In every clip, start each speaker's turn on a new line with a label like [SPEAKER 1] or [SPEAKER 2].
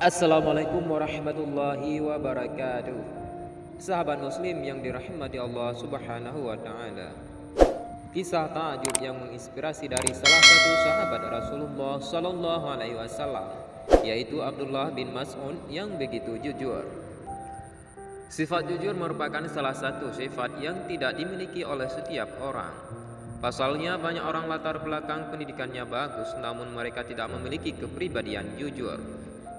[SPEAKER 1] Assalamualaikum warahmatullahi wabarakatuh. Sahabat muslim yang dirahmati Allah subhanahu wa ta'ala, kisah takjub yang menginspirasi dari salah satu sahabat Rasulullah sallallahu alaihi wasallam, yaitu Abdullah bin Mas'ud yang begitu jujur. Sifat jujur merupakan salah satu sifat yang tidak dimiliki oleh setiap orang. Pasalnya banyak orang latar belakang pendidikannya bagus, namun mereka tidak memiliki kepribadian jujur.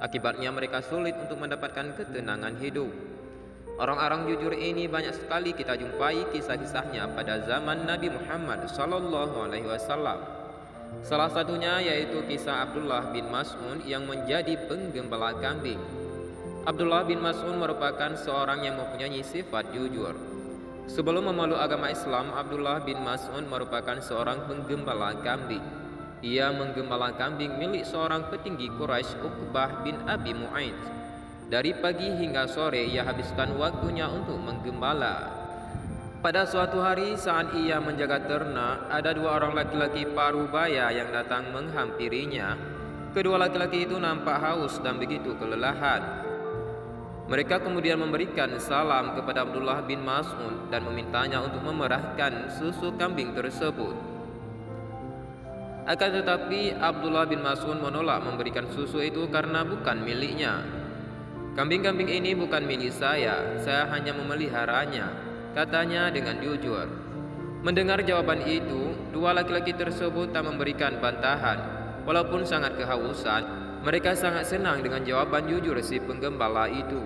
[SPEAKER 1] Akibatnya mereka sulit untuk mendapatkan ketenangan hidup. Orang-orang jujur ini banyak sekali kita jumpai kisah-kisahnya pada zaman Nabi Muhammad sallallahu alaihi wasallam. Salah satunya yaitu kisah Abdullah bin Mas'ud yang menjadi penggembala kambing. Abdullah bin Mas'ud merupakan seorang yang mempunyai sifat jujur. Sebelum memeluk agama Islam, Abdullah bin Mas'ud merupakan seorang penggembala kambing. Ia menggembala kambing milik seorang petinggi Quraisy, Uqbah bin Abi Mu'ayth. Dari pagi hingga sore ia habiskan waktunya untuk menggembala. Pada suatu hari saat ia menjaga ternak, ada dua orang laki-laki parubaya yang datang menghampirinya. Kedua laki-laki itu nampak haus dan begitu kelelahan. Mereka kemudian memberikan salam kepada Abdullah bin Mas'ud dan memintanya untuk memerahkan susu kambing tersebut. Akan tetapi Abdullah bin Mas'ud menolak memberikan susu itu karena bukan miliknya. Kambing-kambing ini bukan milik saya hanya memeliharanya, katanya dengan jujur. Mendengar jawaban itu, dua laki-laki tersebut tak memberikan bantahan. Walaupun sangat kehausan, mereka sangat senang dengan jawaban jujur si penggembala itu.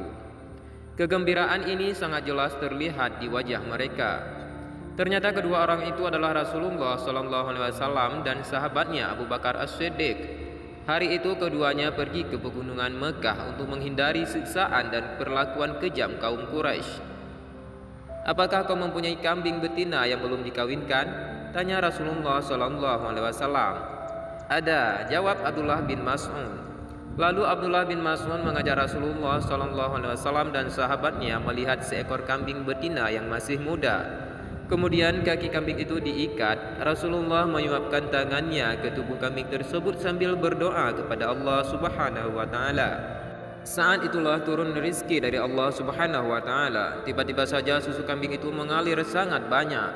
[SPEAKER 1] Kegembiraan ini sangat jelas terlihat di wajah mereka. Ternyata kedua orang itu adalah Rasulullah SAW dan sahabatnya Abu Bakar As-Siddiq. Hari itu keduanya pergi ke pegunungan Mekah untuk menghindari siksaan dan perlakuan kejam kaum Quraisy. "Apakah kau mempunyai kambing betina yang belum dikawinkan?" tanya Rasulullah SAW. "Ada," jawab Abdullah bin Mas'ud. Lalu Abdullah bin Mas'ud mengajak Rasulullah SAW dan sahabatnya melihat seekor kambing betina yang masih muda. Kemudian kaki kambing itu diikat. Rasulullah menyuapkan tangannya ke tubuh kambing tersebut sambil berdoa kepada Allah Subhanahu wa taala. Saat itulah turun rezeki dari Allah Subhanahu wa taala. Tiba-tiba saja susu kambing itu mengalir sangat banyak.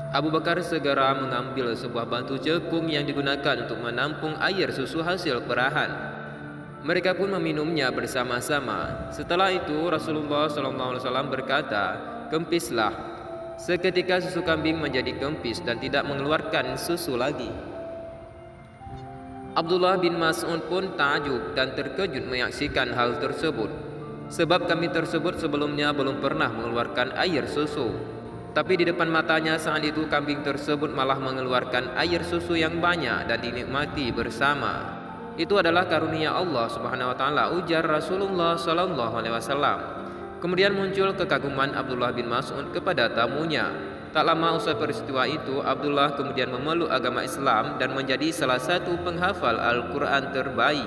[SPEAKER 1] Abu Bakar segera mengambil sebuah batu cekung yang digunakan untuk menampung air susu hasil perahan. Mereka pun meminumnya bersama-sama. Setelah itu Rasulullah SAW berkata, "Kempislah." Seketika susu kambing menjadi kempis dan tidak mengeluarkan susu lagi. Abdullah bin Mas'ud pun takjub dan terkejut menyaksikan hal tersebut. Sebab kambing tersebut sebelumnya belum pernah mengeluarkan air susu. Tapi di depan matanya saat itu kambing tersebut malah mengeluarkan air susu yang banyak dan dinikmati bersama. Itu adalah karunia Allah Subhanahu wa taala, ujar Rasulullah SAW. Kemudian muncul kekaguman Abdullah bin Mas'ud kepada tamunya. Tak lama usai peristiwa itu, Abdullah kemudian memeluk agama Islam dan menjadi salah satu penghafal Al-Quran terbaik.